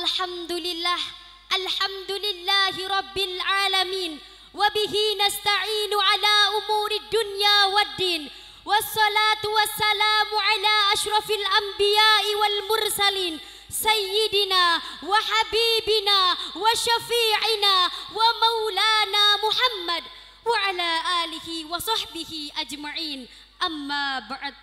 Alhamdulillah, alhamdulillahi rabbil alamin, wabihi nasta'inu ala umuri dunya waddin, wassalatu wassalamu ala ashrafil anbiya'i wal mursalin, sayyidina wa habibina wa syafi'ina wa maulana Muhammad wa ala alihi wa sahbihi ajma'in. Amma ba'd.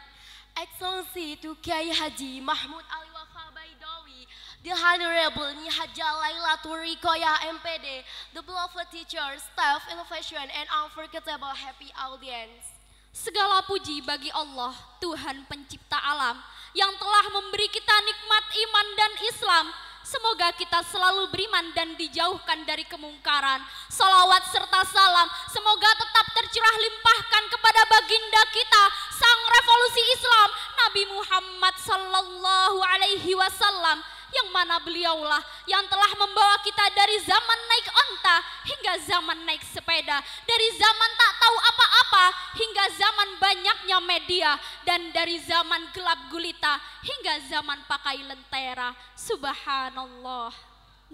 Excellency to Kiai Haji Mahmud Ali Wafa Baidawi, the Honorable Nihaja Lailatul Rikoyah MPD, the beloved teachers, staff, innovation, and unforgettable happy audience. Segala puji bagi Allah, Tuhan pencipta alam, yang telah memberi kita nikmat iman dan Islam. Semoga kita selalu beriman dan dijauhkan dari kemungkaran. Salawat serta salam semoga tetap tercurah limpahkan kepada baginda kita, sang revolusi Islam, Nabi Muhammad sallallahu alaihi wasallam, yang mana beliaulah yang telah membawa kita dari zaman naik onta hingga zaman naik sepeda, dari zaman tak tahu apa-apa hingga zaman banyaknya media, dan dari zaman gelap gulita hingga zaman pakai lentera. Subhanallah.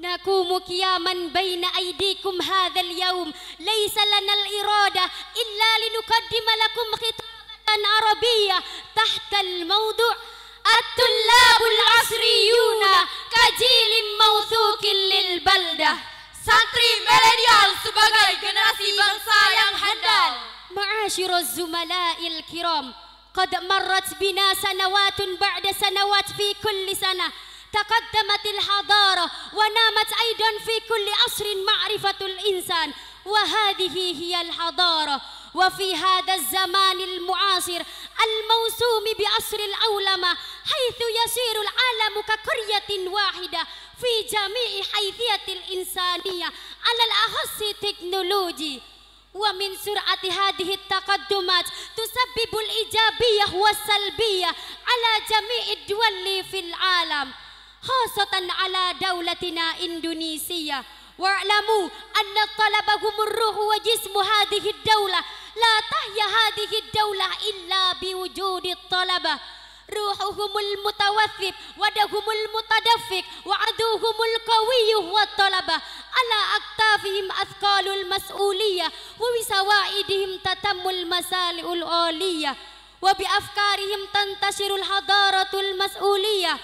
Nakumu qiyaman baina aydikum hadzal yaum, laisa lanal irada illa linuqaddima lakum khitabatan arabiyyah tahta al-mawdu' at-tullabul asriyuna kajilin mawthuqin lil baldah. Santri milenial sebagai generasi bangsa yang handal. Ma'asyiraz zumala'il kiram, qad marrat bina sanawatun ba'da sanawat fi kulli sana. تقدمت الحضارة ونامت أيضا في كل عصر معرفة الإنسان، وهذه هي الحضارة. وفي هذا الزمان المعاصر الموسوم بعصر العولمة، حيث يسير العالم كقرية واحدة في جميع حيثية الإنسانية على الأخص تكنولوجي. ومن سرعة هذه التقدمات تسبب الإيجابية والسلبية على جميع الدول في العالم، خاصة على دولتنا إندونيسيا. واعلموا أن الطلب هم الروح وجسم هذه الدولة، لا تحيا هذه الدولة إلا بوجود الطلبة. روحهم المتوثب ودهم المتدفق وعدوهم القوي هو الطلبة. على أكتافهم أثقال المسؤولية وبسوائدهم تتم المسالئ العالية، وبأفكارهم تنتشر الحضارة المسؤولية،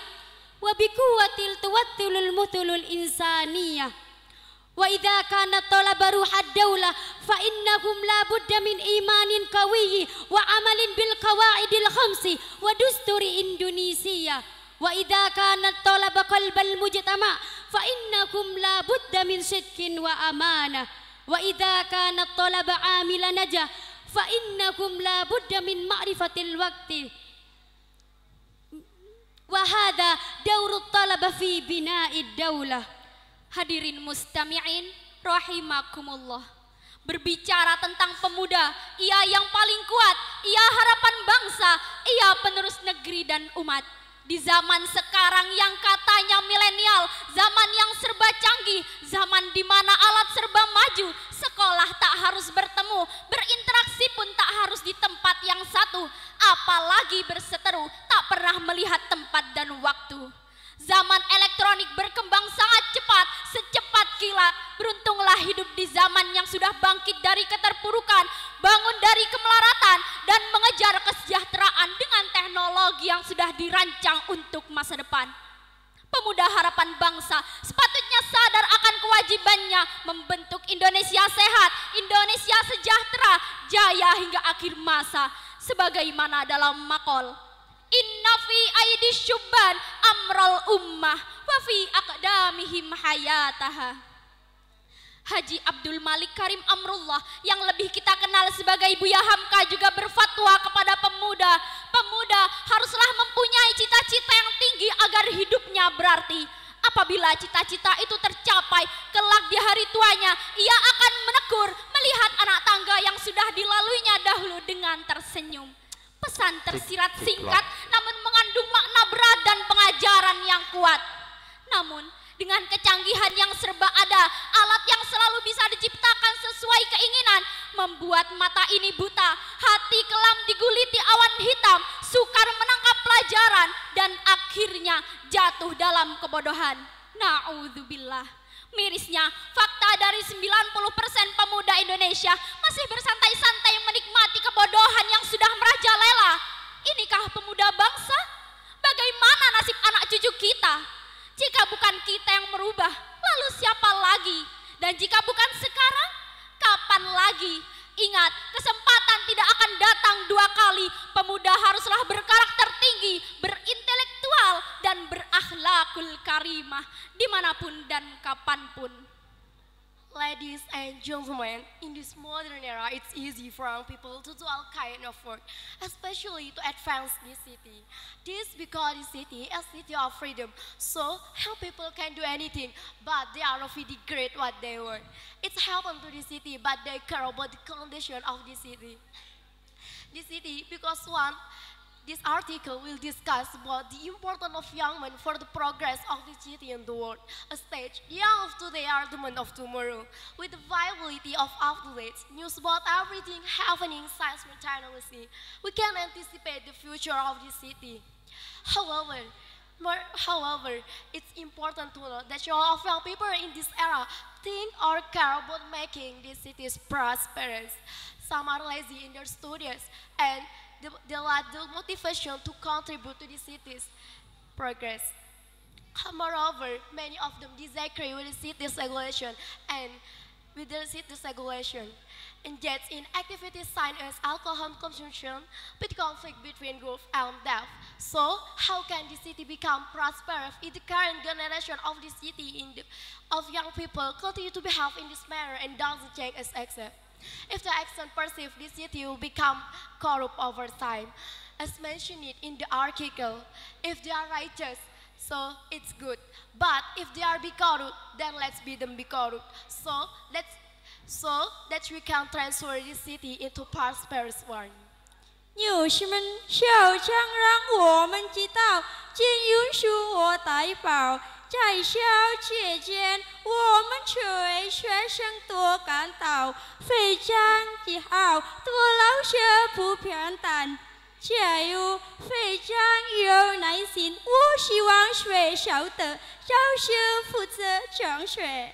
وبقوة توتل المثل الإنسانية. وإذا كان الطلب روح الدولة فإنهم لا بد من إيمان قوي وعمل بالقواعد الخمس ودستور إندونيسيا. وإذا كان الطلب قلب المجتمع فإنهم لا بد من صدق وأمانة. وإذا كان الطلب عامل نجاح فإنهم لا بد من معرفة الوقت. Wahada daurut talaba fi bina'id daulah. Hadirin mustami'in rahimakumullah. Berbicara tentang pemuda, ia yang paling kuat, ia harapan bangsa, ia penerus negeri dan umat. Di zaman sekarang yang katanya milenial, zaman yang serba canggih, zaman di mana alat serba maju, sekolah tak harus bertemu, berinteraksi pun tak harus di tempat yang satu, apalagi berseteru, tak pernah melihat tempat dan waktu. Zaman elektronik berkembang sangat cepat, secepat kilat. Beruntunglah hidup di zaman yang sudah bangkit dari keterpurukan, bangun dari kemelaratan, dan mengejar kesejahteraan dengan teknologi yang sudah dirancang untuk masa depan. Pemuda harapan bangsa sepatutnya sadar akan kewajibannya membentuk Indonesia sehat, Indonesia sejahtera, jaya hingga akhir masa. Sebagaimana dalam maqal, inna fi aidi syubban amral ummah wa fi aqdamihim hayataha. Haji Abdul Malik Karim Amrullah yang lebih kita kenal sebagai Buya Hamka juga berfatwa kepada pemuda. Pemuda haruslah mempunyai cita-cita yang tinggi agar hidupnya berarti. Apabila cita-cita itu tercapai, kelak di hari tuanya ia akan menegur melihat anak tangga yang sudah dilaluinya dahulu dengan tersenyum. Pesan tersirat singkat namun mengandung makna berat dan pengajaran yang kuat. Namun dengan kecanggihan yang serba ada, alat yang selalu bisa diciptakan sesuai keinginan, membuat mata ini buta, hati kelam diguliti awan hitam, sukar menangkap pelajaran, dan akhirnya jatuh dalam kebodohan. Na'udzubillah. Mirisnya, fakta dari 90% pemuda Indonesia masih bersantai-santai menikmati kebodohan yang sudah merajalela. Inikah pemuda bangsa? Bagaimana nasib anak cucu kita? Jika bukan kita yang merubah, lalu siapa lagi? Dan jika bukan sekarang, kapan lagi? Ingat, kesempatan tidak akan datang 2 kali. Pemuda haruslah berkarakter tinggi, berintelektual, dan berakhlakul karimah, dimanapun dan kapanpun. Ladies and gentlemen, in this modern era, it's easy for young people to do all kind of work, especially to advance this city. This because this city is a city of freedom, so young people can do anything, but they are really great what they want. It's happened to the city, but they care about the condition of the city. The city, because this article will discuss about the importance of young men for the progress of the city and the world. A stage, the young of today are the men of tomorrow. With the viability of athletes, news about everything happening simultaneously, we can anticipate the future of the city. However, it's important to know that all of young people in this era think or care about making these cities prosperous. Some are lazy in their studies and they lack the motivation to contribute to the city's progress. Moreover, many of them disagree with the city's regulation and engage in activities such as alcohol consumption, with conflict between growth and death. So, how can the city become prosperous if the current generation of the city of young people continue to behave in this manner and doesn't change as accept? If the action perceived, the city will become corrupt over time. As mentioned in the article, if they are righteous, so it's good. But if they are be corrupt, then let's be them be corrupt. So that we can transfer the city into prosperous one. 女士们，小将让我们知道，请允许我代表在小姐间，我们作为学生都感到非常自豪，多老师不平等，加油，非常有耐心。我希望学校的教师负责讲学。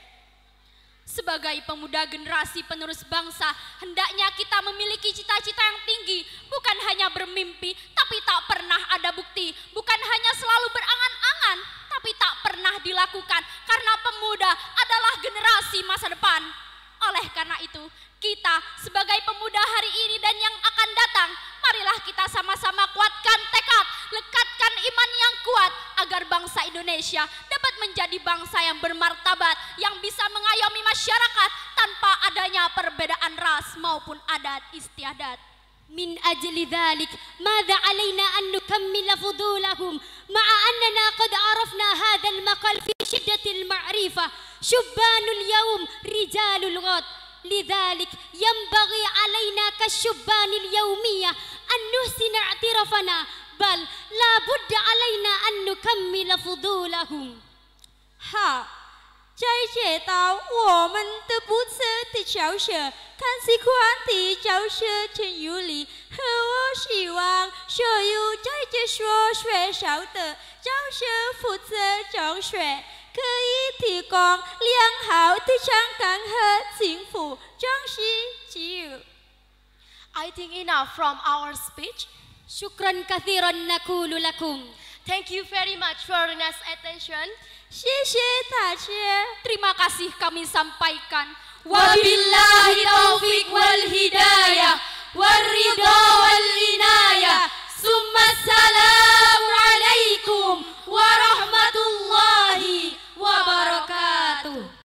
Sebagai pemuda generasi penerus bangsa, hendaknya kita memiliki cita-cita yang tinggi, bukan hanya bermimpi, tapi tak pernah ada bukti, bukan hanya selalu berangan-angan, tapi tak pernah dilakukan, karena pemuda adalah generasi masa depan. Oleh karena itu, kita sebagai pemuda hari ini dan yang akan datang, marilah kita sama-sama kuatkan tekad, lekatkan iman yang kuat, agar bangsa Indonesia dapat menjadi bangsa yang bermartabat, yang bisa mengayomi masyarakat tanpa adanya perbedaan ras maupun adat istiadat. من أجل ذلك ماذا علينا أن نكمل فضولهم مع أننا قد عرفنا هذا المقال في شدة المعرفة شبان اليوم رجال الغد لذلك ينبغي علينا كالشبان اليومية أن نحسن اعترافنا بل لا بد علينا أن نكمل فضولهم 好，在这道我们的不辞的教学，看习惯的教学真有理，和我希望所有在这所学校的教师负责讲学，可以提供良好的参观和幸福教师自由。I think enough from our speech. شكرا كثيرا نقول لكم Thank you very much for your nice attention. 谢谢大家。 Terima kasih kami sampaikan. Wabillahi taufiq wal hidayah wal ridha